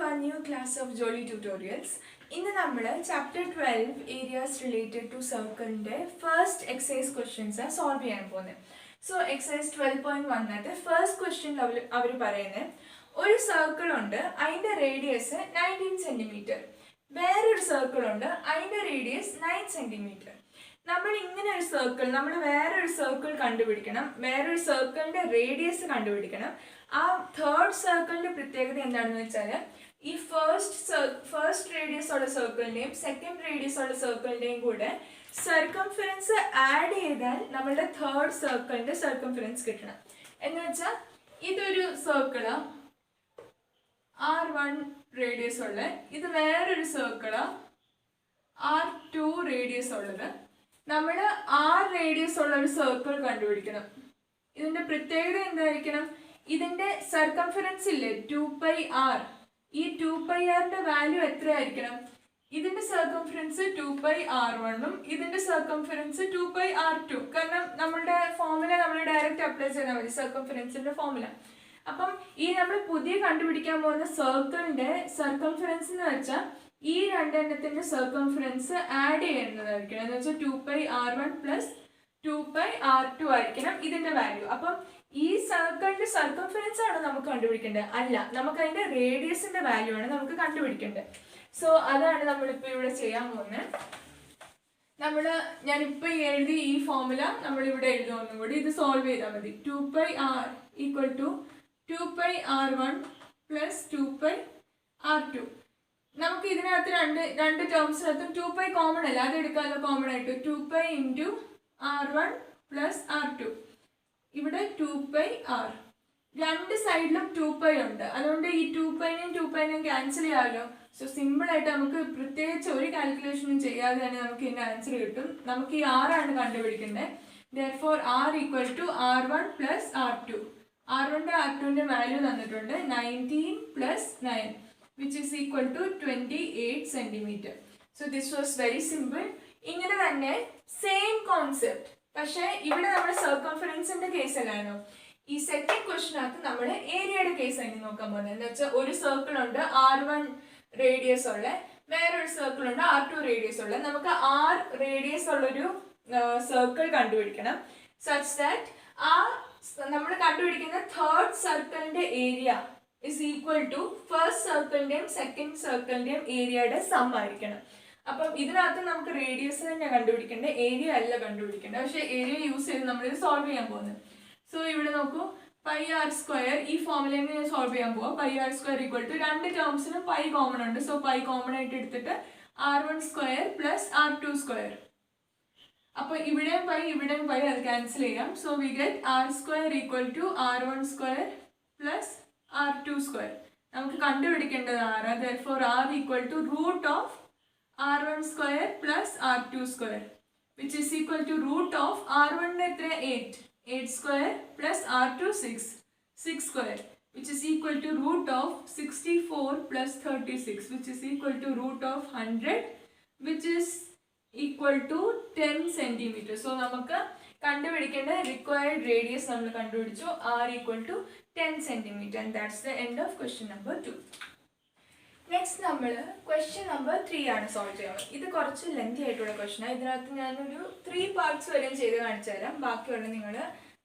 our new class of Jolly Tutorials. In the chapter 12 areas related to circle first exercise questions are solved. So exercise 12.1 the first question ഒരു circle ഉണ്ട് അതിന്റെ radius 19 cm. വേറൊരു circle ഉണ്ട് അതിന്റെ radius 9 cm. നമ്മൾ ഇങ്ങനെ ഒരു circle നമ്മൾ വേറൊരു സർക്കിൾ കണ്ടുപിടിക്കണം, വേറൊരു സർക്കിളിന്റെ റേഡിയസ് കണ്ടുപിടിക്കണം. ആ തേർഡ് സർക്കിളിന്റെ പ്രത്യേകത എന്താണെന്ന് വെച്ചാൽ ഈ ഫസ്റ്റ് റേഡിയസ് ഉള്ള സർക്കിളിന്റെയും സെക്കൻഡ് റേഡിയസ് ഉള്ള സർക്കിളിന്റെയും കൂടെ സർക്കംഫറൻസ് ആഡ് ചെയ്താൽ നമ്മളുടെ തേർഡ് സർക്കിളിന്റെ സർക്കംഫറൻസ് കിട്ടണം. എന്ന് വെച്ചാൽ ഇതൊരു സർക്കിള് R1 റേഡിയസ് ഉള്ള, ഇത് വേറൊരു സർക്കിള് R2 റേഡിയസ് ഉള്ളത്. നമ്മൾ R റേഡിയസ് ഉള്ള ഒരു സർക്കിൾ കണ്ടുപിടിക്കണം. ഇതിന്റെ പ്രത്യേകത എന്തായിരിക്കണം? ഇതിന്റെ സർക്കംഫറൻസ് ഇല്ലേ 2πr, ഈ 2πrന്റെ വാല്യൂ എത്രയായിരിക്കണം? ഇതിന്റെ സർക്കംഫറൻസ് 2πr1 ഇതിന്റെ സർക്കംഫറൻസ് 2πr2. കാരണം നമ്മളുടെ ഫോർമുല നമ്മൾ ഡയറക്റ്റ് അപ്ലൈ ചെയ്താൽ മതി, സർക്കംഫറൻസിന്റെ ഫോർമുല. അപ്പം ഈ നമ്മൾ പുതിയ കണ്ടുപിടിക്കാൻ പോകുന്ന സർക്കിളിന്റെ സർക്കംഫറൻസ് എന്ന് വെച്ചാൽ ഈ രണ്ടെണ്ണത്തിന്റെ സർക്കംഫറൻസ് ആഡ് ചെയ്യുന്നതായിരിക്കണം. എന്ന് വെച്ചാൽ 2πr1 പ്ലസ് 2πr2 ആയിരിക്കണം ഇതിന്റെ വാല്യൂ. അപ്പം ഈ സർക്കിളിന്റെ സർക്കംഫറൻസ് ആണ് നമുക്ക് കണ്ടുപിടിക്കേണ്ടത്, അല്ല നമുക്ക് അതിന്റെ റേഡിയസിന്റെ വാല്യൂ ആണ് നമുക്ക് കണ്ടുപിടിക്കേണ്ടത്. സോ അതാണ് നമ്മളിപ്പോൾ ഇവിടെ ചെയ്യാൻ പോകുന്നത്. ഞാനിപ്പോൾ എഴുതി ഈ ഫോർമുല നമ്മളിവിടെ എഴുതുക ഒന്നും കൂടി, ഇത് സോൾവ് ചെയ്താൽ മതി. 2πr equal to 2πr1 plus 2πr2. നമുക്ക് ഇതിനകത്ത് രണ്ട് ടേംസിനകത്തും 2π കോമൺ അല്ല, അത് എടുക്കാമല്ലോ കോമൺ ആയിട്ട്. 2π ഇൻറ്റു r1 പ്ലസ് r2, ഇവിടെ 2πr. രണ്ട് സൈഡിലും 2π ഉണ്ട്, അതുകൊണ്ട് ഈ 2πനെയും 2πനെയും ക്യാൻസൽ ചെയ്യാമല്ലോ. സോ സിമ്പിൾ ആയിട്ട് നമുക്ക് പ്രത്യേകിച്ച് ഒരു കാൽക്കുലേഷനും ചെയ്യാതെ തന്നെ നമുക്ക് ഇതിന്റെ ആൻസർ കിട്ടും. നമുക്ക് ഈ r ആണ് കണ്ടുപിടിക്കേണ്ടത്. therefore r equal to r1 plus r2. r1ന്റെ r2ന്റെ വാല്യൂ തന്നിട്ടുണ്ട് 19 plus 9 which is equal to 28 centimeter. So this was very simple. ഇങ്ങനെ തന്നെ സെയിം കോൺസെപ്റ്റ്, പക്ഷേ ഇവിടെ നമ്മുടെ സർക്കംഫറൻസിന്റെ കേസ് അല്ലായിരുന്നു. ഈ സെക്കൻഡ് ക്വസ്റ്റിനകത്ത് നമ്മൾ ഏരിയയുടെ കേസ് ആയിട്ട് നോക്കാൻ പോകുന്നത്. എന്ന് വെച്ചാൽ ഒരു സർക്കിൾ ഉണ്ട് R1 റേഡിയസ് ഉള്ള, വേറൊരു സർക്കിൾ ഉണ്ട് R2 റേഡിയസ് ഉള്ള. നമുക്ക് R റേഡിയസ് ഉള്ളൊരു സർക്കിൾ കണ്ടുപിടിക്കണം. സച്ച് ദാറ്റ് ആ നമ്മൾ കണ്ടുപിടിക്കുന്ന തേർഡ് സർക്കിളിന്റെ area is equal to first സർക്കിളിന്റെയും സെക്കൻഡ് സർക്കിളിന്റെയും ഏരിയയുടെ സം ആയിരിക്കണം. അപ്പം ഇതിനകത്ത് നമുക്ക് റേഡിയസ് തന്നെ കണ്ടുപിടിക്കേണ്ടത്, ഏരിയ അല്ല കണ്ടുപിടിക്കേണ്ടത്. പക്ഷെ ഏരിയ യൂസ് ചെയ്ത് നമ്മളിത് സോൾവ് ചെയ്യാൻ പോകുന്നത്. സോ ഇവിടെ നോക്കൂ, πr², ഈ ഫോർമുലയിൽ ഞാൻ സോൾവ് ചെയ്യാൻ പോവാം. πr² ഈക്വൽ ടു രണ്ട് ടേംസിനും π കോമൺ ഉണ്ട്. സോ π കോമൺ ആയിട്ട് എടുത്തിട്ട് r1² പ്ലസ് r2². അപ്പൊ ഇവിടെയും π ഇവിടെയും π, അത് ക്യാൻസൽ ചെയ്യാം. So we get r² equal to r1² plus r2². നമുക്ക് കണ്ടുപിടിക്കേണ്ടത് r. therefore r equal to root of r1² plus r2², which is equal to root of r1 എത്ര 8² plus r2 6² which is equal to root of 64 plus 36 which is equal to root of 100 which is equal to 10 centimeter. So നമുക്ക് കണ്ടുപിടിക്കേണ്ട required radius നമ്മൾ കണ്ടുപിടിച്ചു, r equal to 10 centimeter, and that's the end of question number 2. Next നമ്മൾ question number 3 ആണ് solve ചെയ്യുന്നത്. ഇത് കുറച്ച് lengthy ആയിട്ടുള്ള question. ഇതിനകത്ത് ഞാനൊരു 3 പാർട്സ് വരെയും ചെയ്ത് കാണിച്ചു തരാം. ബാക്കിയുള്ള നിങ്ങൾ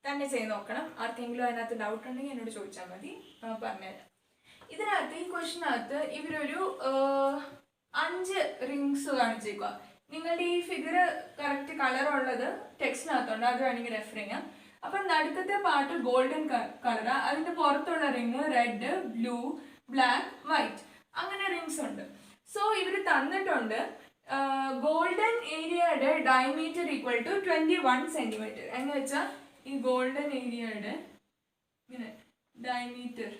തന്നെ ചെയ്ത് നോക്കണം. ആർക്കെങ്കിലും അതിനകത്ത് ഡൗട്ട് ഉണ്ടെങ്കിൽ എന്നോട് ചോദിച്ചാൽ മതി, പറഞ്ഞുതരാം. ഇതിനകത്ത് ഈ ക്വസ്റ്റ്യനകത്ത് ഇവരൊരു 5 റിങ്സ് കാണിച്ചേക്കുക. നിങ്ങളുടെ ഈ ഫിഗർ കറക്റ്റ് കളർ ഉള്ളത് ടെക്സ്റ്റിനകത്തുണ്ട്, അത് വേണമെങ്കിൽ റെഫർ ചെയ്യാം. അപ്പം നടുക്കത്തെ പാർട്ട് ഗോൾഡൻ കളറാ, അതിന്റെ പുറത്തുള്ള ring red, blue, black, white, അങ്ങനെ റിങ്സ് ഉണ്ട്. സോ ഇവർ തന്നിട്ടുണ്ട് ഗോൾഡൻ ഏരിയയുടെ ഡയമീറ്റർ ഈക്വൽ ടു 21 സെന്റിമീറ്റർ. എന്ന് വെച്ചാൽ ഈ ഗോൾഡൻ ഏരിയയുടെ ഇങ്ങനെ ഡയമീറ്റർ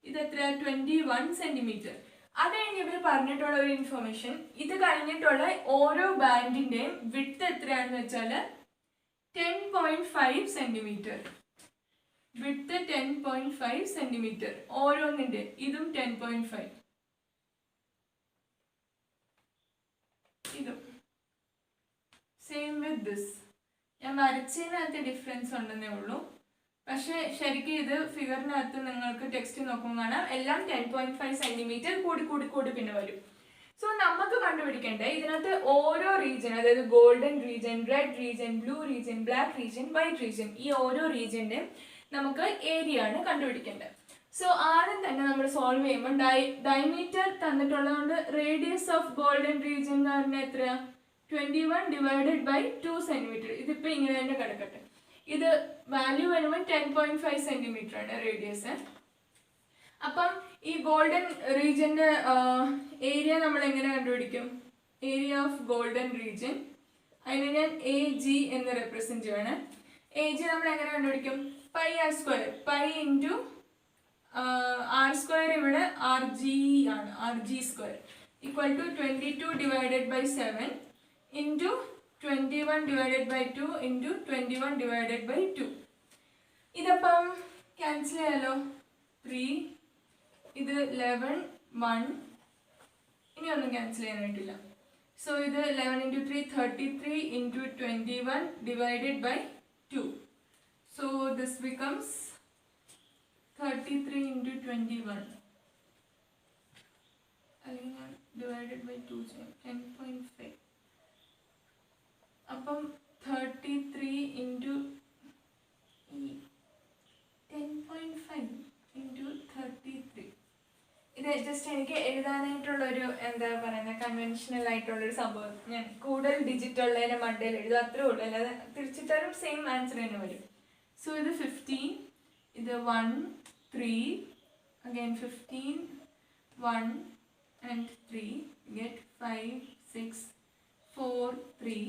ഇത് എത്രയാ 21 സെന്റിമീറ്റർ. അത് കഴിഞ്ഞ് ഇവർ പറഞ്ഞിട്ടുള്ള ഒരു ഇൻഫർമേഷൻ, ഇത് കഴിഞ്ഞിട്ടുള്ള ഓരോ ബാൻഡിന്റെയും വിഡ്ത്ത് എത്രയാണെന്ന് വെച്ചാൽ 10.5 സെന്റിമീറ്റർ. Width 10.5 centimetre ഓരോന്നിന്റെ. ഇതും 10.5, ഇതും സെയിം വിത്ത് ദിസ്. ഞാൻ വരച്ചതിനകത്ത് ഡിഫറൻസ് ഉണ്ടെന്നേ ഉള്ളൂ. പക്ഷെ ശരിക്കും ഇത് ഫിഗറിനകത്ത് നിങ്ങൾക്ക് ടെക്സ്റ്റ് നോക്കുമ്പോൾ കാണാം എല്ലാം 10.5 സെന്റിമീറ്റർ കൂടി പിന്നെ വരും. സോ നമുക്ക് കണ്ടുപിടിക്കേണ്ടത് ഇതിനകത്ത് ഓരോ റീജിയൻ, അതായത് golden region, red region, blue region, black region, white region, ഈ ഓരോ റീജിയന്റെ നമുക്ക് ഏരിയ ആണ് കണ്ടുപിടിക്കേണ്ടത്. സോ ആദ്യം തന്നെ നമ്മൾ സോൾവ് ചെയ്യുമ്പോൾ ഡയമീറ്റർ തന്നിട്ടുള്ളതുകൊണ്ട് റേഡിയസ് ഓഫ് ഗോൾഡൻ റീജിയൻ എന്ന് പറഞ്ഞാൽ എത്രയാ? 21 ഡിവൈഡഡ് ബൈ 2 സെന്റിമീറ്റർ. ഇതിപ്പോൾ ഇങ്ങനെ തന്നെ കിടക്കട്ടെ. ഇത് വാല്യൂ വരുമ്പോൾ 10.5 സെന്റിമീറ്റർ ആണ് റേഡിയസ്. അപ്പം ഈ ഗോൾഡൻ റീജിയന്റെ ഏരിയ നമ്മൾ എങ്ങനെ കണ്ടുപിടിക്കും? ഏരിയ ഓഫ് ഗോൾഡൻ റീജിയൻ അതിന് ഞാൻ AG എന്ന് റെപ്രസെന്റ് ചെയ്യണം. AG നമ്മൾ എങ്ങനെ കണ്ടുപിടിക്കും? Pi r square, pi into r square, ഇവിടെ RG ആണ്, RG square equal to 22 divided by 7 into 21 divided by 2 into 21 divided by 2. ഇതപ്പം ക്യാൻസൽ ചെയ്യാലോ. 3, ഇത് 11, 1, ഇനി ഒന്നും ക്യാൻസൽ ചെയ്യാനായിട്ടില്ല. സോ ഇത് 11 into 3 33 into 21 divided by 2. So this becomes 33 into 21 അല്ലെങ്കിൽ divided by 2 10.5. അപ്പം 33 ഇൻറ്റു 10.5 ഇൻറ്റു 33. ഇത് ജസ്റ്റ് എനിക്ക് എഴുതാനായിട്ടുള്ളൊരു എന്താ പറയുന്നത് കൺവെൻഷനൽ ആയിട്ടുള്ളൊരു സംഭവം. ഞാൻ കൂടുതൽ ഡിജിറ്റ് ഉള്ളതിനെ മണ്ടയിൽ എഴുതും, അത്രേ ഉള്ളൂ. അല്ലാതെ തിരിച്ചിട്ടാലും സെയിം ആൻസർ തന്നെ വരും. സോ ഇത് 15, ഇത് 1, 3, again 15, 1 and 3, get 5, 6, 4, 3.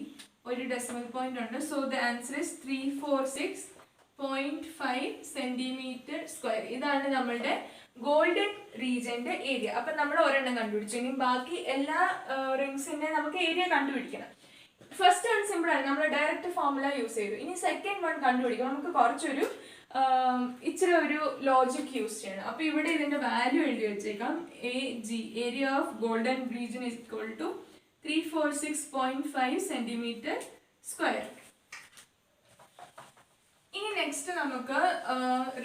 ഒരു ഡെസിമൽ പോയിന്റ് ഉണ്ട്. So the answer is 346.5 centimeter square. ഇതാണ് നമ്മളുടെ ഗോൾഡൻ റീജിയന്റെ ഏരിയ. അപ്പൊ നമ്മൾ ഒരെണ്ണം കണ്ടുപിടിച്ചു. ഇനി ബാക്കി എല്ലാ റിങ്സിന്റെ നമുക്ക് ഏരിയ കണ്ടുപിടിക്കണം. ഫസ്റ്റ് വൺ സിമ്പിൾ ആണ്, നമ്മൾ ഡയറക്റ്റ് ഫോർമുല യൂസ് ചെയ്തു. ഇനി സെക്കൻഡ് വൺ കണ്ടുപിടിക്കണം. നമുക്ക് കുറച്ചൊരു ഇച്ചിരി ഒരു ലോജിക് യൂസ് ചെയ്യണം. അപ്പൊ ഇവിടെ ഇതിന്റെ വാല്യൂ എഴുതി വെച്ചേക്കാം. AG, area of golden region is equal to 346.5 centimeter square. ഇനി നെക്സ്റ്റ് നമുക്ക്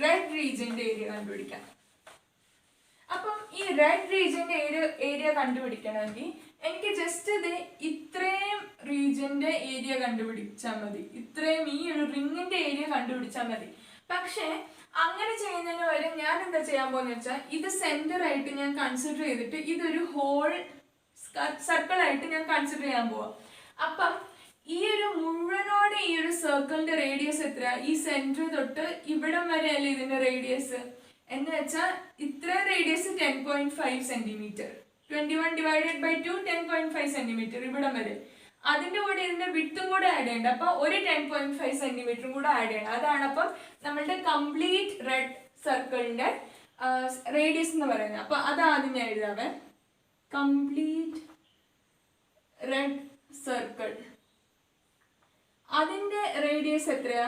റെഡ് റീജിയന്റെ ഏരിയ കണ്ടുപിടിക്കാം. അപ്പം ഈ റെഡ് റീജിയന്റെ ഏരിയ കണ്ടുപിടിക്കണമെങ്കിൽ എനിക്ക് ജസ്റ്റ് ഇത് ഇത്രയും റീജിയന്റെ ഏരിയ കണ്ടുപിടിച്ചാൽ മതി. ഇത്രയും ഈ ഒരു റിങ്ങിന്റെ ഏരിയ കണ്ടുപിടിച്ചാൽ മതി. പക്ഷെ അങ്ങനെ ചെയ്യുന്നതിന് പകരം ഞാൻ എന്താ ചെയ്യാൻ പോകുന്ന വെച്ചാൽ ഇത് സെന്റർ ആയിട്ട് ഞാൻ കൺസിഡർ ചെയ്തിട്ട് ഇതൊരു ഹോൾ സർക്കിൾ ആയിട്ട് ഞാൻ കൺസിഡർ ചെയ്യാൻ പോവാം. അപ്പം ഈ ഒരു മുഴുവനോടെ ഈ ഒരു സർക്കിളിന്റെ റേഡിയസ് എത്ര? ഈ സെന്റർ തൊട്ട് ഇവിടം വരെ അല്ലേ ഇതിന്റെ റേഡിയസ് എന്ന് വെച്ചാൽ ഇത്ര radius 10.5 centimeter. 21 divided by 2 10.5 centimeter ഇവിടം വരെ. അതിന്റെ കൂടെ ഇതിന്റെ വിട്ടും കൂടെ ആഡ് ചെയ്യണ്ട. അപ്പൊ ഒരു 10.5 സെന്റിമീറ്ററും കൂടെ ആഡ് ചെയ്യണം. അതാണ് അപ്പം നമ്മളുടെ കംപ്ലീറ്റ് റെഡ് സർക്കിളിന്റെ റേഡിയസ് എന്ന് പറയുന്നത്. അപ്പൊ അതാദ്യം ഞാൻ എഴുതാവേ. കംപ്ലീറ്റ് റെഡ് സർക്കിൾ അതിന്റെ റേഡിയസ് എത്രയാ?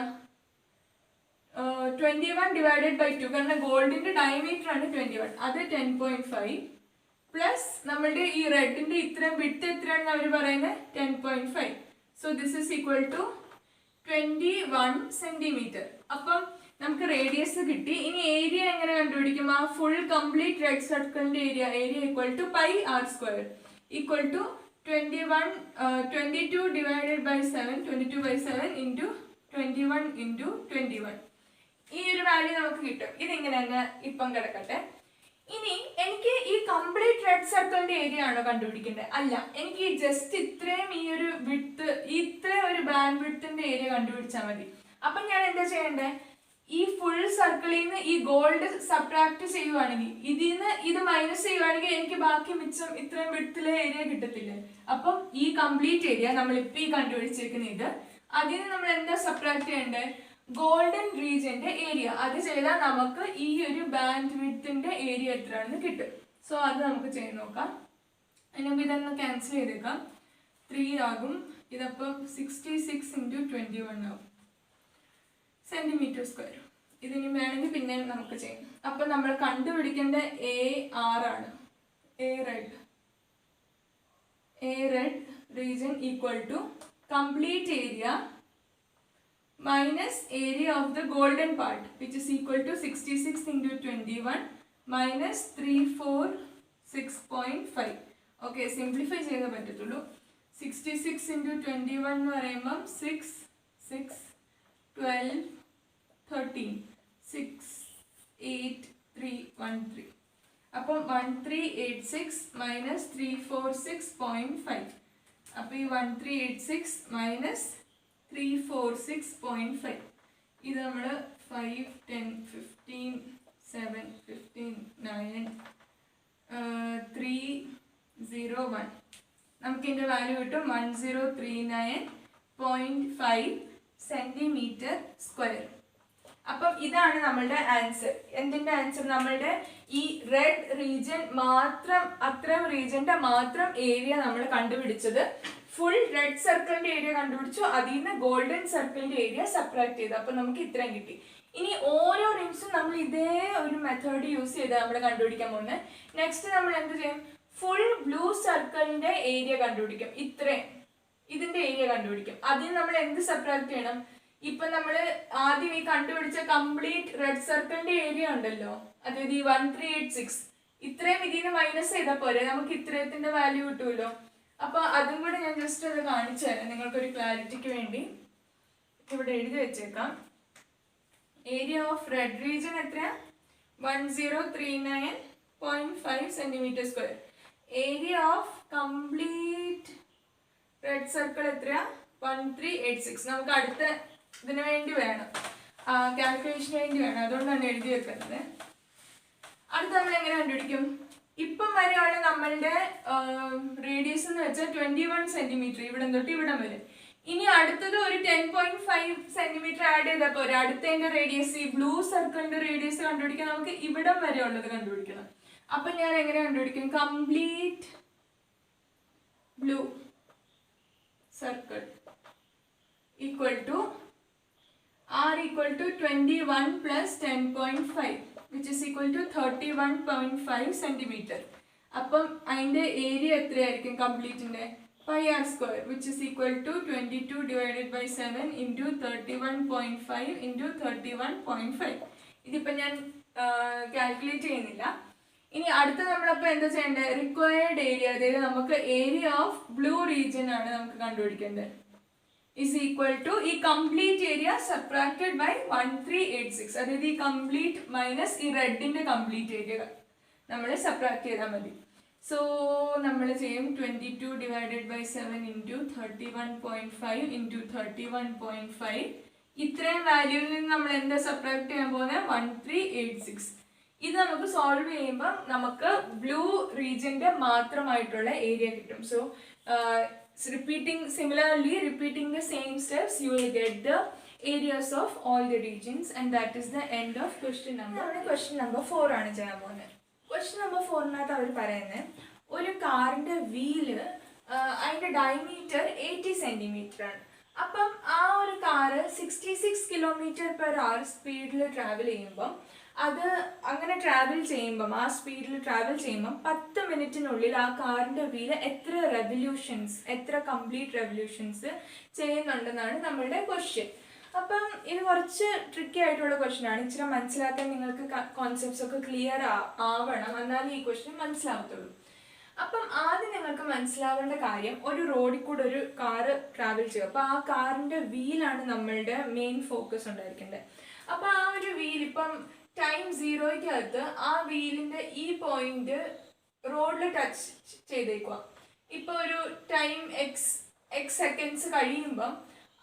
21 ഡിവൈഡഡ് ബൈ 2. കാരണം ഗോൾഡിന്റെ ഡയമീറ്റർ ആണ് 21. അത് 10.5 പ്ലസ് നമ്മളുടെ ഈ റെഡിന്റെ ഇത്രയും വിട്ട് എത്രയാണെന്ന് അവർ പറയുന്നത് 10.5. So this is equal to 21 centimeter. അപ്പം നമുക്ക് റേഡിയസ് കിട്ടി. ഇനി ഏരിയ എങ്ങനെ കണ്ടുപിടിക്കും? ആ ഫുൾ കംപ്ലീറ്റ് റെഡ് സർക്കിളിന്റെ area equal to pi r square equal to 22 divided by 7, 22 by 7 into 21 into 21. ഈ ഒരു വാല്യൂ നമുക്ക് കിട്ടും. ഇതിങ്ങനെ തന്നെ ഇപ്പം കിടക്കട്ടെ. ഇനി എനിക്ക് ഈ കംപ്ലീറ്റ് റെഡ് സർക്കിളിന്റെ ഏരിയ ആണോ കണ്ടുപിടിക്കേണ്ടത്? അല്ല, എനിക്ക് ജസ്റ്റ് ഇത്രയും ഈ ഒരു വിഡ്ത്ത്, ഇത്രയും ഒരു ബാൻഡ് വിഡ്ത്തിന്റെ ഏരിയ കണ്ടുപിടിച്ചാൽ മതി. അപ്പൊ ഞാൻ എന്താ ചെയ്യണ്ടേ? ഈ ഫുൾ സർക്കിളിൽ നിന്ന് ഈ ഗോൾഡ് സബ്ട്രാക്ട് ചെയ്യുവാണെങ്കിൽ, ഇതിൽ നിന്ന് ഇത് മൈനസ് ചെയ്യുവാണെങ്കിൽ എനിക്ക് ബാക്കി മിച്ചം ഇത്രയും വിഡ്ത്തിലെ ഏരിയ കിട്ടത്തില്ലേ? അപ്പം ഈ കംപ്ലീറ്റ് ഏരിയ നമ്മൾ ഇപ്പൊ ഈ കണ്ടുപിടിച്ചിരിക്കുന്ന ഇത്, അതിന് നമ്മൾ എന്താ സബ്ട്രാക്ട് ചെയ്യണ്ടേ? ഗോൾഡൻ റീജിയന്റെ ഏരിയ. അത് ചെയ്താൽ നമുക്ക് ഈ ഒരു ബാൻഡ് വിഡ്ത്തിന്റെ ഏരിയ എത്രയാണെന്ന് കിട്ടും. സോ അത് നമുക്ക് ചെയ്ത് നോക്കാം. അതിനുമ്പ് ഇതൊന്ന് ക്യാൻസൽ ചെയ്തേക്കാം. 3 ആകും. ഇതപ്പം 66 ഇൻറ്റു 21 ആകും സെന്റിമീറ്റർ സ്ക്വയർ. ഇതിന് വേണമെങ്കിൽ പിന്നെ നമുക്ക് ചെയ്യാം. അപ്പം നമ്മൾ കണ്ടുപിടിക്കേണ്ട AR ആണ്. A red region equal to complete area minus area of the golden part, which is equal to 66 into 21 minus 346.5. Okay, simplify ചെയ്തേ പറ്റത്തുള്ളൂ. 66 into 21 എന്ന് പറയുമ്പം 6, 6, 12, 13, 6, 8, 3, 1, 3. അപ്പം 1386 minus 346.5. അപ്പോൾ ഈ 1386 minus 346.5 ഇത് നമ്മൾ 5, 10, 15, 7, 15, 9, 3, 0, 1. നമുക്ക് ഇതിൻ്റെ വാല്യൂ കിട്ടും 1039.5 സെൻറ്റിമീറ്റർ സ്ക്വയർ. അപ്പം ഇതാണ് നമ്മളുടെ ആൻസർ. എന്തിൻ്റെ ആൻസർ? നമ്മളുടെ ഈ റെഡ് റീജിയൻ മാത്രം, അത്രയും റീജിയൻ്റെ മാത്രം ഏരിയ നമ്മൾ കണ്ടുപിടിച്ചത്. ഫുൾ റെഡ് സർക്കിളിന്റെ ഏരിയ കണ്ടുപിടിച്ചു, അതിൽ നിന്ന് ഗോൾഡൻ സർക്കിളിന്റെ ഏരിയ സബ്ട്രാക്ട് ചെയ്തു. അപ്പം നമുക്ക് ഇത്രയും കിട്ടി. ഇനി ഓരോ റിംഗ്സും നമ്മൾ ഇതേ ഒരു മെത്തേഡ് യൂസ് ചെയ്ത് നമ്മൾ കണ്ടുപിടിക്കാൻ പോകുന്നത്. നെക്സ്റ്റ് നമ്മൾ എന്ത് ചെയ്യും? ഫുൾ ബ്ലൂ സർക്കിളിന്റെ ഏരിയ കണ്ടുപിടിക്കും. ഇത്രയും ഇതിന്റെ ഏരിയ കണ്ടുപിടിക്കും. അതിന് നമ്മൾ എന്ത് സബ്ട്രാക്ട് ചെയ്യണം? ഇപ്പൊ നമ്മൾ ആദ്യം ഈ കണ്ടുപിടിച്ച കംപ്ലീറ്റ് റെഡ് സർക്കിളിന്റെ ഏരിയ ഉണ്ടല്ലോ, അതായത് ഈ 1386 ഇത്രയും ഇതിന് മൈനസ് ചെയ്താൽ പോരെ, നമുക്ക് ഇത്രയത്തിന്റെ വാല്യൂ കിട്ടുമല്ലോ. അപ്പൊ അതും കൂടെ ഞാൻ ജസ്റ്റ് അത് കാണിച്ചു തരാം നിങ്ങൾക്കൊരു ക്ലാരിറ്റിക്ക് വേണ്ടി. ഇവിടെ എഴുതി വെച്ചേക്കാം. ഏരിയ ഓഫ് റെഡ് റീജിയൻ എത്രയാ? 1039.5 centimetre square. Area of complete red circle എത്രയാ? 1386. നമുക്ക് അടുത്ത ഇതിന് വേണ്ടി വേണം, കാൽക്കുലേഷന് വേണ്ടി വേണം, അതുകൊണ്ടാണ് എഴുതി വെക്കുന്നത്. അടുത്ത നമ്മൾ എങ്ങനെ കണ്ടുപിടിക്കും? ഇപ്പം വരെയാണ് നമ്മളുടെ റേഡിയസ് എന്ന് വെച്ചാൽ 21 സെന്റിമീറ്റർ, ഇവിടെ തൊട്ട് ഇവിടം വരെ. ഇനി അടുത്തത് ഒരു 10.5 സെന്റിമീറ്റർ ആഡ് ചെയ്താൽ പോരെ. അടുത്തതിന്റെ റേഡിയസ്, ഈ ബ്ലൂ സർക്കിളിന്റെ റേഡിയസ് കണ്ടുപിടിക്കാൻ നമുക്ക് ഇവിടം വരെ ഉള്ളത് കണ്ടുപിടിക്കണം. അപ്പൊ ഞാൻ എങ്ങനെ കണ്ടുപിടിക്കും? Complete blue circle equal to R equal to 21 plus 10.5 which is equal to 31.5 centimeter. അപ്പം അതിൻ്റെ ഏരിയ എത്രയായിരിക്കും കംപ്ലീറ്റിൻ്റെ? 5r square which is equal to 22 divided by 7 into 31.5 into 31.5. ഇതിപ്പോൾ ഞാൻ കാൽക്കുലേറ്റ് ചെയ്യുന്നില്ല. ഇനി അടുത്ത നമ്മളപ്പോൾ എന്താ ചെയ്യേണ്ടത്? റിക്വയർഡ് ഏരിയ, അതായത് നമുക്ക് ഏരിയ ഓഫ് ബ്ലൂ റീജിയൻ ആണ് നമുക്ക് കണ്ടുപിടിക്കേണ്ടത്. is equal to ഈ കംപ്ലീറ്റ് ഏരിയ സബ്ട്രാക്റ്റഡ് ബൈ 1386, അതായത് ഈ കംപ്ലീറ്റ് മൈനസ് ഈ റെഡിന്റെ കംപ്ലീറ്റ് ഏരിയ നമ്മൾ സബ്ട്രാക്ട് ചെയ്താൽ മതി. സോ നമ്മൾ ചെയ്യും 22 ഡിവൈഡഡ് ബൈ 7 ഇൻറ്റു 31.5 ഇൻറ്റു 31.5. ഇത്രയും വാല്യൂവിൽ നിന്ന് നമ്മൾ എന്താ സബ്ട്രാക്ട് ചെയ്യാൻ പോകുന്നത്? 1386. ഇത് നമുക്ക് സോൾവ് ചെയ്യുമ്പോൾ നമുക്ക് ബ്ലൂ റീജിയന്റെ മാത്രമായിട്ടുള്ള ഏരിയ കിട്ടും. So repeating the same steps, you will get the areas of all the regions, and that is the end of question number. Question number 4 ആണ് ചെയ്യാൻ പോകുന്നത്. Question number 4-നകത്ത് അവർ പറയുന്നത് ഒരു കാറിന്റെ വീല് അതിന്റെ ഡയമീറ്റർ 80 സെന്റിമീറ്റർ ആണ്. അപ്പം ആ ഒരു കാറ് 66 km/h സ്പീഡിൽ ട്രാവൽ ചെയ്യുമ്പം അത് അങ്ങനെ ട്രാവൽ ചെയ്യുമ്പം ആ സ്പീഡിൽ ട്രാവൽ ചെയ്യുമ്പം 10 മിനിറ്റിനുള്ളിൽ ആ കാറിൻ്റെ വീല് എത്ര റെവല്യൂഷൻസ്, എത്ര കംപ്ലീറ്റ് റെവല്യൂഷൻസ് ചെയ്യുന്നുണ്ടെന്നാണ് നമ്മളുടെ ക്വസ്റ്റ്യൻ. അപ്പം ഇത് കുറച്ച് ട്രിക്കി ആയിട്ടുള്ള ക്വസ്റ്റ്യൻ ആണ്. ഇച്ചിരി മനസ്സിലാക്കാൻ നിങ്ങൾക്ക് കോൺസെപ്റ്റ്സ് ഒക്കെ ക്ലിയർ ആവണം, എന്നാലും ഈ ക്വസ്റ്റ്യൻ മനസ്സിലാവത്തുള്ളൂ. അപ്പം ആദ്യം നിങ്ങൾക്ക് മനസ്സിലാവേണ്ട കാര്യം, ഒരു റോഡിൽ കൂടെ ഒരു കാറ് ട്രാവൽ ചെയ്യും. അപ്പോൾ ആ കാറിൻ്റെ വീലാണ് നമ്മളുടെ മെയിൻ ഫോക്കസ് ഉണ്ടായിരിക്കേണ്ടത്. അപ്പോൾ ആ ഒരു വീൽ ഇപ്പം ടൈം 0-ക്കകത്ത് ആ വീലിൻ്റെ ഈ പോയിന്റ് റോഡിൽ ടച്ച് ചെയ്തേക്കുക. ഇപ്പോൾ ഒരു ടൈം എക്സ് സെക്കൻഡ്സ് കഴിയുമ്പം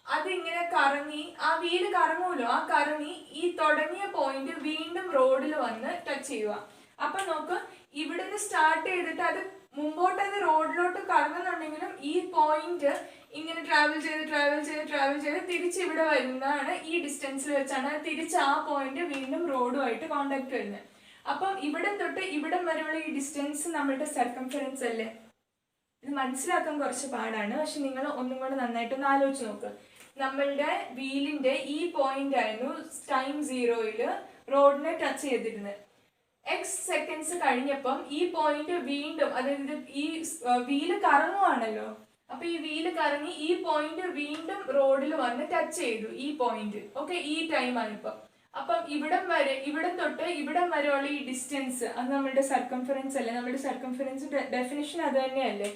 അതിങ്ങനെ കറങ്ങി, ആ വീല് കറങ്ങുമല്ലോ, ആ കറങ്ങി ഈ തുടങ്ങിയ പോയിന്റ് വീണ്ടും റോഡിൽ വന്ന് ടച്ച് ചെയ്യുക. അപ്പം നോക്ക്, ഇവിടുന്ന് സ്റ്റാർട്ട് ചെയ്തിട്ട് അത് മുമ്പോട്ട് അത് റോഡിലോട്ട് കറങ്ങുന്നുണ്ടെങ്കിലും ഈ പോയിന്റ് ഇങ്ങനെ ട്രാവൽ ചെയ്ത് തിരിച്ച് ഇവിടെ വരുന്നതാണ്. ഈ ഡിസ്റ്റൻസിൽ വെച്ചാണ് തിരിച്ച് ആ പോയിന്റ് വീണ്ടും റോഡുമായിട്ട് കോണ്ടാക്ട് വരുന്നത്. അപ്പം ഇവിടം തൊട്ട് ഇവിടം വരെയുള്ള ഈ ഡിസ്റ്റൻസ് നമ്മളുടെ സർക്കംഫറൻസ് അല്ലേ. ഇത് മനസ്സിലാക്കാൻ കുറച്ച് പാടാണ്, പക്ഷെ നിങ്ങൾ ഒന്നും കൂടെ നന്നായിട്ടൊന്ന് ആലോചിച്ച് നോക്ക്. നമ്മളുടെ വീലിന്റെ ഈ പോയിന്റ് ആയിരുന്നു ടൈം 0-ൽ റോഡിനെ ടച്ച് ചെയ്തിരുന്നത്. എക്സ് സെക്കൻഡ്സ് കഴിഞ്ഞപ്പം ഈ പോയിന്റ് വീണ്ടും, അതായത് ഈ വീല് കറങ്ങുവാണല്ലോ, അപ്പൊ ഈ വീല് കറങ്ങി ഈ പോയിന്റ് വീണ്ടും റോഡിൽ വന്ന് ടച്ച് ചെയ്തു ഈ പോയിന്റ്. ഓക്കെ, ഈ ടൈമാണ് ഇപ്പം. അപ്പം ഇവിടം തൊട്ട് ഇവിടം വരെയുള്ള ഈ ഡിസ്റ്റൻസ് അത് നമ്മുടെ സർക്കംഫറൻസ് അല്ലേ? നമ്മുടെ സർക്കംഫറൻസ് ഡെഫിനിഷൻ അത് തന്നെയല്ലേ?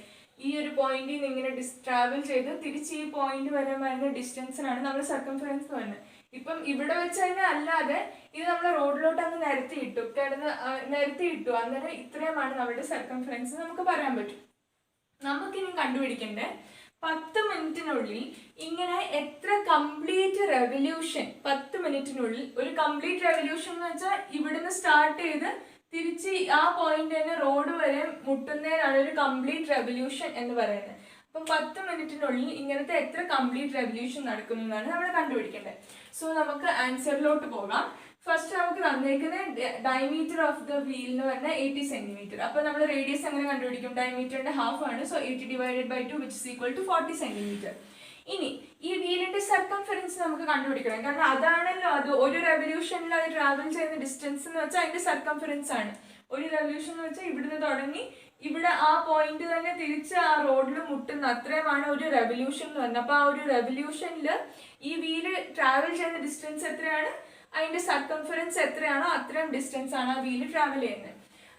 ഈ ഒരു പോയിന്റിൽ നിന്ന് ഇങ്ങനെ ട്രാവൽ ചെയ്ത് തിരിച്ച് ഈ പോയിന്റ് വരെ വരുന്ന ഡിസ്റ്റൻസിനാണ് നമ്മൾ സർക്കംഫറൻസ് എന്ന് പറയുന്നത്. ഇപ്പം ഇവിടെ വെച്ച് തന്നെ അല്ലാതെ ഇത് നമ്മൾ റോഡിലോട്ട് അങ്ങ് നിരത്തി ഇട്ടു അന്നേരം ഇത്രയുമാണ് നമ്മുടെ സർക്കംഫറൻസ് നമുക്ക് പറയാൻ പറ്റും. നമുക്കിനി കണ്ടുപിടിക്കണ്ടേ 10 മിനിറ്റിനുള്ളിൽ ഇങ്ങനെ എത്ര കംപ്ലീറ്റ് റെവല്യൂഷൻ, 10 മിനിറ്റിനുള്ളിൽ ഒരു കംപ്ലീറ്റ് റെവല്യൂഷൻ എന്ന് വെച്ചാൽ ഇവിടുന്ന് സ്റ്റാർട്ട് ചെയ്ത് തിരിച്ച് ആ പോയിന്റ് തന്നെ റോഡ് വരെ മുട്ടുന്നതിനാണ് ഒരു കംപ്ലീറ്റ് റെവല്യൂഷൻ എന്ന് പറയുന്നത്. അപ്പം 10 മിനിറ്റിനുള്ളിൽ ഇങ്ങനത്തെ എത്ര കംപ്ലീറ്റ് റെവല്യൂഷൻ നടക്കുന്നു എന്നാണ് നമ്മൾ കണ്ടുപിടിക്കേണ്ടത്. സോ നമുക്ക് ആൻസറിലോട്ട് പോകാം. ഫസ്റ്റ് നമുക്ക് തന്നേക്കുന്ന ഡയമീറ്റർ ഓഫ് ദ വീൽ എന്ന് പറഞ്ഞാൽ 80 സെന്റിമീറ്റർ. അപ്പൊ നമ്മൾ റേഡിയസ് എങ്ങനെ കണ്ടുപിടിക്കും? ഡയമീറ്ററിന്റെ ഹാഫ് ആണ്. So 80 divided by 2 which is equal to 40 centimeter. ഇനി ഈ വീലിന്റെ സർക്കംഫറൻസ് നമുക്ക് കണ്ടുപിടിക്കണം. കാരണം അതാണല്ലോ അത് ഒരു റെവല്യൂഷനിൽ അത് ട്രാവൽ ചെയ്യുന്ന ഡിസ്റ്റൻസ് എന്ന് വെച്ചാൽ അതിന്റെ സർക്കംഫറൻസ് ആണ്. ഒരു റെവല്യൂഷൻ എന്ന് വെച്ചാൽ ഇവിടുന്ന് തുടങ്ങി ഇവിടെ ആ പോയിന്റ് തന്നെ തിരിച്ച് ആ റോഡിൽ മുട്ടുന്ന അത്രയുമാണ് ഒരു റെവല്യൂഷൻ എന്ന് പറഞ്ഞത്. അപ്പൊ ആ ഒരു റെവല്യൂഷനിൽ ഈ വീല് ട്രാവൽ ചെയ്യുന്ന ഡിസ്റ്റൻസ് എത്രയാണ്? അതിന്റെ സർക്കംഫറൻസ് എത്രയാണോ അത്രയും ഡിസ്റ്റൻസ് ആണ് ആ വീല് ട്രാവൽ ചെയ്യുന്നത്.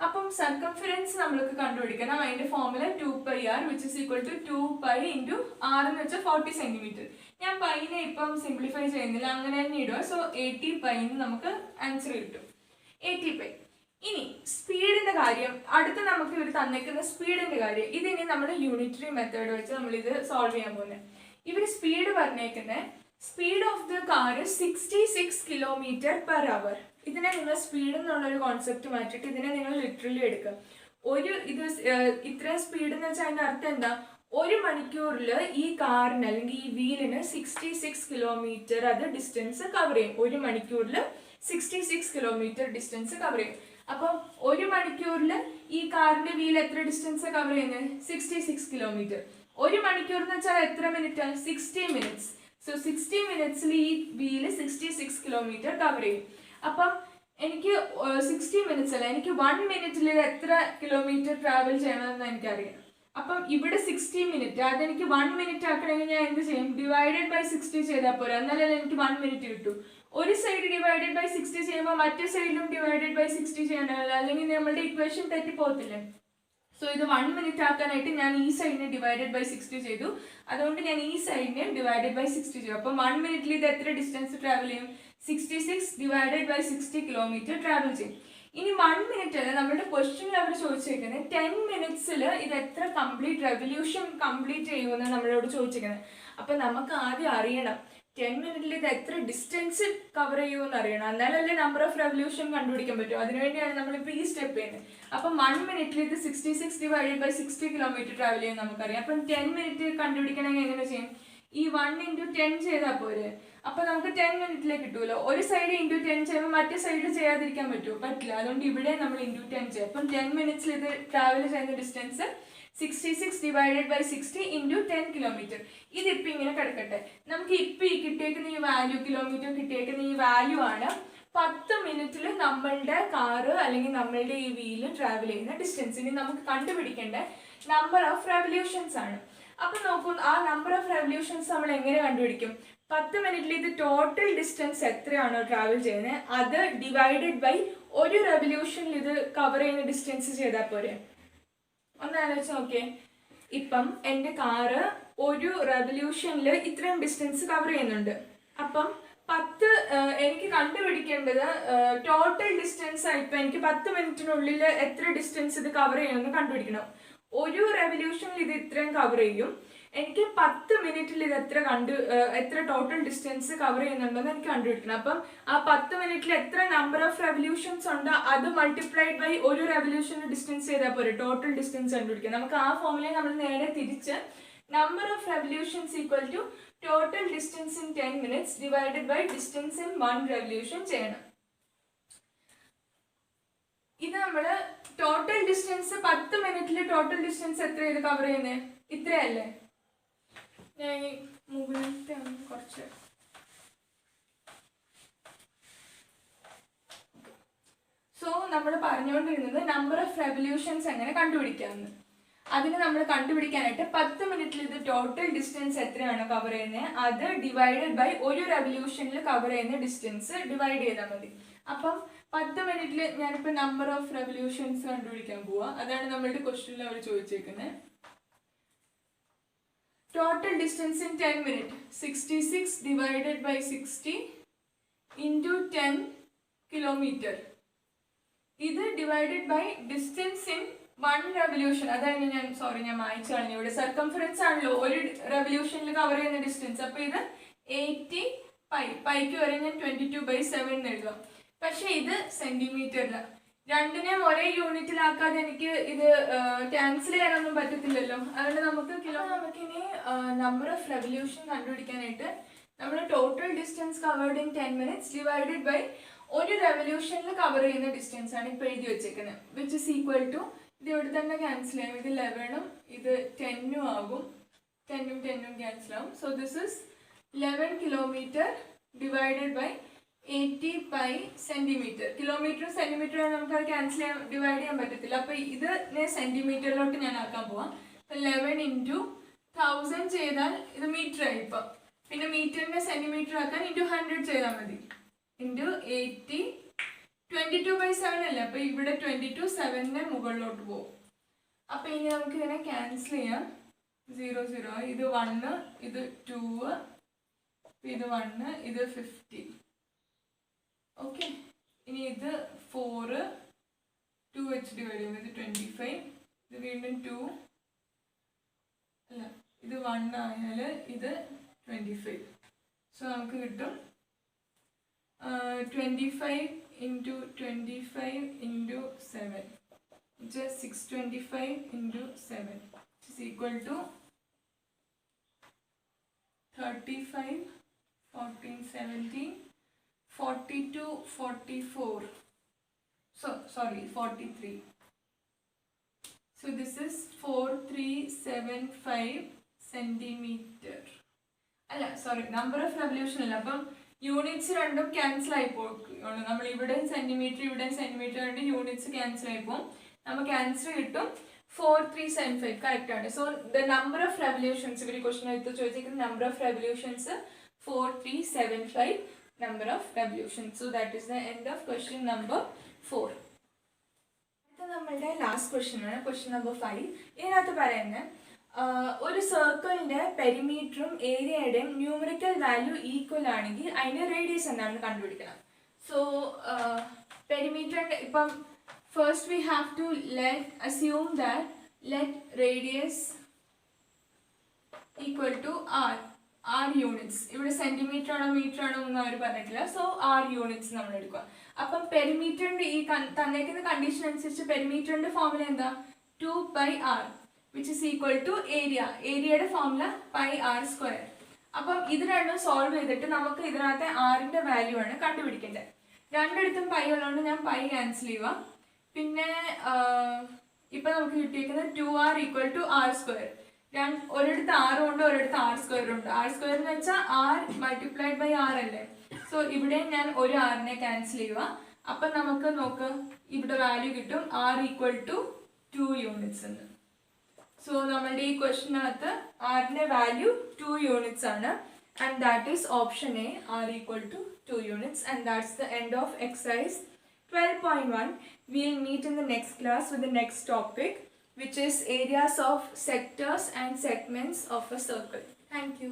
അപ്പം സർക്കംഫറൻസ് നമ്മൾക്ക് കണ്ടുപിടിക്കണം. അതിന്റെ formula 2πr which is equal to 2π into r എന്ന് വെച്ചാൽ 40 സെന്റിമീറ്റർ. ഞാൻ പൈനെ ഇപ്പം സിംപ്ലിഫൈ ചെയ്യുന്നില്ല, അങ്ങനെ തന്നെ ഇടുക. സോ 80π നമുക്ക് ആൻസർ കിട്ടും, 80π. ഇനി സ്പീഡിന്റെ കാര്യം, അടുത്ത് നമുക്ക് ഇവർ തന്നേക്കുന്ന സ്പീഡിന്റെ കാര്യം. ഇതിനി നമ്മൾ യൂണിറ്ററി മെത്തേഡ് വെച്ച് നമ്മൾ ഇത് സോൾവ് ചെയ്യാൻ പോകുന്നത്. ഇവർ സ്പീഡ് പറഞ്ഞേക്കുന്നത് speed of the car 66 km/h. ഇതിനെ നിങ്ങൾ സ്പീഡ് എന്നുള്ളൊരു കോൺസെപ്റ്റ് മാറ്റിയിട്ട് ഇതിനെ നിങ്ങൾ ലിറ്ററലി എടുക്കുക. ഇത്രയും സ്പീഡ് എന്ന് വെച്ചാൽ അതിന്റെ അർത്ഥം എന്താ? 1 മണിക്കൂറിൽ ഈ കാറിന് അല്ലെങ്കിൽ ഈ വീലിന് 66 കിലോമീറ്റർ അത് ഡിസ്റ്റൻസ് കവർ ചെയ്യും. 1 മണിക്കൂറിൽ 66 കിലോമീറ്റർ ഡിസ്റ്റൻസ് കവർ ചെയ്യും. അപ്പം 1 മണിക്കൂറിൽ ഈ കാറിന്റെ വീൽ എത്ര ഡിസ്റ്റൻസ് കവർ ചെയ്യുന്നത്? 66 കിലോമീറ്റർ. 1 മണിക്കൂർ എന്ന് വെച്ചാൽ എത്ര മിനിറ്റ്? 60 മിനിറ്റ്സ്. സോ 60 മിനിറ്റ്സിൽ ഈ വീല് 66 കിലോമീറ്റർ കവർ ചെയ്യും. അപ്പം എനിക്ക് 60 മിനിറ്റ്സ് അല്ല, എനിക്ക് 1 മിനിറ്റിൽ എത്ര കിലോമീറ്റർ ട്രാവൽ ചെയ്യണമെന്ന് എനിക്കറിയാം. അപ്പം ഇവിടെ 60 മിനിറ്റ്, അതെനിക്ക് 1 മിനിറ്റ് ആക്കണമെങ്കിൽ ഞാൻ എന്ത് ചെയ്യും? ഡിവൈഡഡ് ബൈ 60 ചെയ്താൽ പോരാ, എന്നാലേ എനിക്ക് 1 മിനിറ്റ് കിട്ടും. ഒരു സൈഡ് ഡിവൈഡഡ് ബൈ 60 ചെയ്യുമ്പോൾ മറ്റേ സൈഡിലും ഡിവൈഡഡ് ബൈ 60 ചെയ്യണമല്ലോ, അല്ലെങ്കിൽ നമ്മളുടെ ഇക്വേഷൻ തെറ്റിപ്പോകത്തില്ലേ? സോ ഇത് 1 മിനിറ്റ് ആക്കാനായിട്ട് ഞാൻ ഈ സൈഡിനെ ഡിവൈഡഡ് ബൈ 60 ചെയ്തു. അതുകൊണ്ട് ഞാൻ ഈ സൈഡിനെ ഡിവൈഡഡ് ബൈ 60 ചെയ്തു. അപ്പം 1 മിനിറ്റിൽ ഇത് എത്ര ഡിസ്റ്റൻസ് ട്രാവൽ ചെയ്യും? 66 ഡിവൈഡഡ് ബൈ 60 കിലോമീറ്റർ ട്രാവൽ ചെയ്യും. ഇനി 1 മിനിറ്റ് അല്ല, നമ്മുടെ ക്വസ്റ്റ്യനിൽ അവർ ചോദിച്ചേക്കുന്നത് 10 മിനിറ്റ്സിൽ ഇത് എത്ര കംപ്ലീറ്റ് റെവല്യൂഷൻ കംപ്ലീറ്റ് ചെയ്യുമെന്ന് നമ്മളോട് ചോദിച്ചേക്കുന്നത്. അപ്പം നമുക്ക് ആദ്യം അറിയണം 10 മിനിറ്റിൽ ഇത് എത്ര ഡിസ്റ്റൻസ് കവർ ചെയ്യുമെന്ന് അറിയണം, എന്നാലല്ലേ നമ്പർ ഓഫ് റെവല്യൂഷൻ കണ്ടുപിടിക്കാൻ പറ്റും. അതിനുവേണ്ടിയാണ് നമ്മളിപ്പോൾ ഈ സ്റ്റെപ്പ് ചെയ്യുന്നത്. അപ്പം 1 മിനിറ്റിൽ ഇത് 66 ഡിവൈഡഡ് ബൈ 60 കിലോമീറ്റർ ട്രാവൽ ചെയ്യാൻ നമുക്കറിയാം. അപ്പം 10 മിനിറ്റ് കണ്ടുപിടിക്കണമെങ്കിൽ എങ്ങനെ ചെയ്യും? ഈ 1 × 10 ചെയ്താൽ പോരെ. അപ്പം നമുക്ക് 10 മിനിറ്റിലേക്ക് കിട്ടുമല്ലോ. ഒരു സൈഡ് × 10 ചെയ്യുമ്പോൾ മറ്റേ സൈഡിൽ ചെയ്യാതിരിക്കാൻ പറ്റുമോ? പറ്റില്ല. അതുകൊണ്ട് ഇവിടെ നമ്മൾ × 10 ചെയ്യും. അപ്പം 10 മിനിറ്റ്സിൽ ഇത് ട്രാവൽ ചെയ്യുന്ന distance 66 divided by 60 into 10 kilometer. ഇതിപ്പോൾ ഇങ്ങനെ കിടക്കട്ടെ. നമുക്ക് ഇപ്പം ഈ കിട്ടിയേക്കുന്ന ഈ വാല്യൂ, കിലോമീറ്റർ കിട്ടിയേക്കുന്ന ഈ വാല്യൂ ആണ് 10 മിനിറ്റിൽ നമ്മളുടെ കാറ് അല്ലെങ്കിൽ നമ്മളുടെ ഈ വീല് ട്രാവൽ ചെയ്യുന്ന ഡിസ്റ്റൻസ്. ഇനി നമുക്ക് കണ്ടുപിടിക്കേണ്ട നമ്പർ ഓഫ് റെവല്യൂഷൻസ് ആണ്. അപ്പം നോക്കൂ, ആ നമ്പർ ഓഫ് റെവല്യൂഷൻസ് നമ്മൾ എങ്ങനെ കണ്ടുപിടിക്കും? 10 മിനിറ്റിൽ ഇത് ടോട്ടൽ ഡിസ്റ്റൻസ് എത്രയാണോ ട്രാവൽ ചെയ്യുന്നത് അത് ഡിവൈഡഡ് ബൈ ഒരു റെവല്യൂഷനിൽ ഇത് കവർ ചെയ്യുന്ന ഡിസ്റ്റൻസ് ചെയ്താൽ പോരെ. ഒന്ന് ആലോചിച്ച് നോക്കിയേ. ഇപ്പം എൻ്റെ കാറ് ഒരു റെവല്യൂഷനിൽ ഇത്രയും ഡിസ്റ്റൻസ് കവർ ചെയ്യുന്നുണ്ട്. അപ്പം എനിക്ക് കണ്ടുപിടിക്കേണ്ടത് ടോട്ടൽ ഡിസ്റ്റൻസ് ആയി. ഇപ്പം എനിക്ക് 10 മിനിറ്റിനുള്ളിൽ എത്ര ഡിസ്റ്റൻസ് ഇത് കവർ ചെയ്യുമെന്ന് കണ്ടുപിടിക്കണം. ഒരു റെവല്യൂഷനിൽ ഇത് ഇത്രയും കവർ ചെയ്യും. എനിക്ക് 10 മിനിറ്റിൽ ഇത് എത്ര ടോട്ടൽ ഡിസ്റ്റൻസ് കവർ ചെയ്യുന്നുണ്ടെന്ന് എനിക്ക് കണ്ടുപിടിക്കണം. അപ്പം ആ 10 മിനിറ്റിൽ എത്ര നമ്പർ ഓഫ് റെവല്യൂഷൻസ് ഉണ്ട് അത് മൾട്ടിപ്ലൈഡ് ബൈ ഒരു റെവല്യൂഷന് ഡിസ്റ്റൻസ് ചെയ്താൽ പോരെ ടോട്ടൽ ഡിസ്റ്റൻസ് കണ്ടുപിടിക്കാം. നമുക്ക് ആ ഫോർമുലയെ നമ്മൾ നേരെ തിരിച്ച് number of revolutions equal to total distance in 10 minutes divided by distance in 1 revolution ചെയ്യണം. ഇത് നമ്മൾ ടോട്ടൽ ഡിസ്റ്റൻസ് 10 മിനിറ്റിൽ ടോട്ടൽ ഡിസ്റ്റൻസ് എത്ര ഇത് കവർ ചെയ്യുന്നത്? ഇത്രയല്ലേ? ഞാൻ ഈ മുകളിലത്തെ കുറച്ച് സോ നമ്മൾ പറഞ്ഞുകൊണ്ടിരുന്നത് നമ്പർ ഓഫ് റെവല്യൂഷൻസ് എങ്ങനെ കണ്ടുപിടിക്കാമെന്ന്. അതിന് നമ്മൾ കണ്ടുപിടിക്കാനായിട്ട് 10 മിനിറ്റിൽ ഇത് ടോട്ടൽ ഡിസ്റ്റൻസ് എത്രയാണ് കവർ ചെയ്യുന്നത് അത് ഡിവൈഡഡ് ബൈ ഒരു റെവല്യൂഷനിൽ കവർ ചെയ്യുന്ന ഡിസ്റ്റൻസ് ഡിവൈഡ് ചെയ്താൽ മതി. അപ്പം 10 മിനിറ്റിൽ ഞാനിപ്പോൾ നമ്പർ ഓഫ് റെവല്യൂഷൻസ് കണ്ടുപിടിക്കാൻ പോവാ. അതാണ് നമ്മളുടെ ക്വസ്റ്റ്യനിൽ അവർ ചോദിച്ചേക്കുന്നത്. Total distance in 10 minutes 66 divided by 60 into 10 kilometer. ഇത് divided by distance in 1 revolution. അതായത് ഞാൻ മായ്ച്ചു കളഞ്ഞു. ഇവിടെ സർക്കംഫറൻസ് ആണല്ലോ ഒരു റെവല്യൂഷനിൽ കവർ ചെയ്യുന്ന ഡിസ്റ്റൻസ്. അപ്പോൾ ഇത് 80 പൈക്ക് വരെ ഞാൻ 22/7 എഴുതാം. പക്ഷെ ഇത് സെന്റിമീറ്ററിലാണ്. രണ്ടിനെയും ഒരേ യൂണിറ്റിലാക്കാതെ എനിക്ക് ഇത് ക്യാൻസൽ ചെയ്യാനൊന്നും പറ്റത്തില്ലല്ലോ. അതുകൊണ്ട് നമുക്കിനി നമ്പർ ഓഫ് റെവല്യൂഷൻ കണ്ടുപിടിക്കാനായിട്ട് നമ്മൾ total distance covered in 10 minutes divided by ഒരു റെവല്യൂഷനിൽ കവർ ചെയ്യുന്ന ഡിസ്റ്റൻസ് ആണ് ഇപ്പോൾ എഴുതി വെച്ചേക്കുന്നത്. വിച്ച് ഇസ് ഈക്വൽ ടു ഇത് ഇവിടെ തന്നെ ക്യാൻസൽ ചെയ്യും. ഇത് 11ഉം ഇത് 10ഉം ആകും. 10ഉം 10ഉം ക്യാൻസൽ ആകും. So this is 11 kilometer divided by 80 pi centimeter. കിലോമീറ്ററും സെന്റിമീറ്ററും നമുക്ക് അത് ക്യാൻസൽ ചെയ്യാൻ ഡിവൈഡ് ചെയ്യാൻ പറ്റത്തില്ല. അപ്പോൾ ഇത് സെന്റിമീറ്ററിലോട്ട് ഞാൻ ആക്കാൻ പോവാം. 11 into 1000 ചെയ്താൽ ഇത് മീറ്റർ ആയി. ഇപ്പം പിന്നെ മീറ്ററിനെ സെന്റിമീറ്റർ ആക്കാൻ into 100 ചെയ്താൽ മതി. into 80 22/7 അല്ലേ. അപ്പോൾ ഇവിടെ 22 7നെ മുകളിലോട്ട് പോകും. അപ്പോൾ ഇനി നമുക്ക് ഇതിനെ ക്യാൻസൽ ചെയ്യാം. 0 0 ഇത് 1 ഇത് 2 ഇത് 1 ഇത് 50. ഓക്കെ, ഇനി ഇത് 4 2 വെച്ച് ഡിവൈഡ് ചെയ്യുമ്പോൾ ഇത് 25. ഇത് വീണ്ടും 2 അല്ല ഇത് 1 ആയാൽ ഇത് 25. സോ നമുക്ക് കിട്ടും 25 into 25 into 7 which is 625 into 7 which is equal to 35 14 17 42 44 43. So this is 4375 centimeter. Number of revolution അല്ല. അപ്പം യൂണിറ്റ്സ് രണ്ടും ക്യാൻസൽ ആയി പോകും. നമ്മൾ ഇവിടെ സെന്റിമീറ്റർ കൊണ്ട് യൂണിറ്റ്സ് ക്യാൻസൽ ആയി പോകും. നമുക്ക് ആൻസർ കിട്ടും 4375. കറക്റ്റ് ആണ്. So the number of revolutions ഇവർ ക്വസ്റ്റ്യൻ എടുത്ത് ചോദിച്ചിരിക്കുന്ന number of revolutions 4375 number of revolutions. So that is the end of question number 4. അടുത്ത നമ്മളുടെ ലാസ്റ്റ് ക്വസ്റ്റ്യൻ ആണ് ക്വസ്റ്റ്യൻ നമ്പർ 5. ഇതിനകത്ത് പറയുന്നത് ഒരു സർക്കിളിന്റെ പെരിമീറ്ററും ഏരിയയുടെയും ന്യൂമറിക്കൽ വാല്യൂ ഈക്വൽ ആണെങ്കിൽ അതിന്റെ റേഡിയസ് എന്താണെന്ന് കണ്ടുപിടിക്കണം. സോ പെരിമീറ്ററിന്റെ ഇപ്പം first we have to assume that let radius equal to r units. ഇവിടെ സെന്റിമീറ്റർ ആണോ മീറ്റർ ആണോ ഒന്നും അവർ പറഞ്ഞിട്ടില്ല. സോ r യൂണിറ്റ്സ് നമ്മൾ എടുക്കുക. അപ്പം പെരിമീറ്ററിന്റെ ഈ തന്നേക്കുന്ന കണ്ടീഷൻ അനുസരിച്ച് പെരിമീറ്ററിന്റെ ഫോർമുല എന്താ 2πr which is equal to area. ഏരിയയുടെ ഫോർമുല πr². അപ്പം ഇത് രണ്ടും സോൾവ് ചെയ്തിട്ട് നമുക്ക് ഇതിനകത്തെ ആറിന്റെ വാല്യൂ ആണ് കണ്ടുപിടിക്കേണ്ടത്. രണ്ടിടത്തും പൈ ഉള്ളതുകൊണ്ട് ഞാൻ പൈ ക്യാൻസൽ ചെയ്യുക. പിന്നെ ഇപ്പൊ നമുക്ക് കിട്ടിയിരിക്കുന്നത് 2r equal to r². ഒരിടത്ത് 6 ഉണ്ട് ഒരിടത്ത് r² ഉണ്ട്. r² എന്ന് വെച്ചാൽ r multiplied by r അല്ലേ. സോ ഇവിടെ ഞാൻ ഒരു ആറിനെ ക്യാൻസൽ ചെയ്യുക. അപ്പം നമുക്ക് നോക്ക് ഇവിടെ വാല്യൂ കിട്ടും r equal to 2 യൂണിറ്റ്സ് എന്ന്. സോ നമ്മളുടെ ഈ ക്വസ്റ്റിനകത്ത് ആറിന്റെ വാല്യൂ 2 യൂണിറ്റ്സ് ആണ്. And that is option A, r equal to 2 units. And that's the end of exercise 12.1. We'll meet in the next class with the next topic, which is areas of sectors and segments of a circle. Thank you.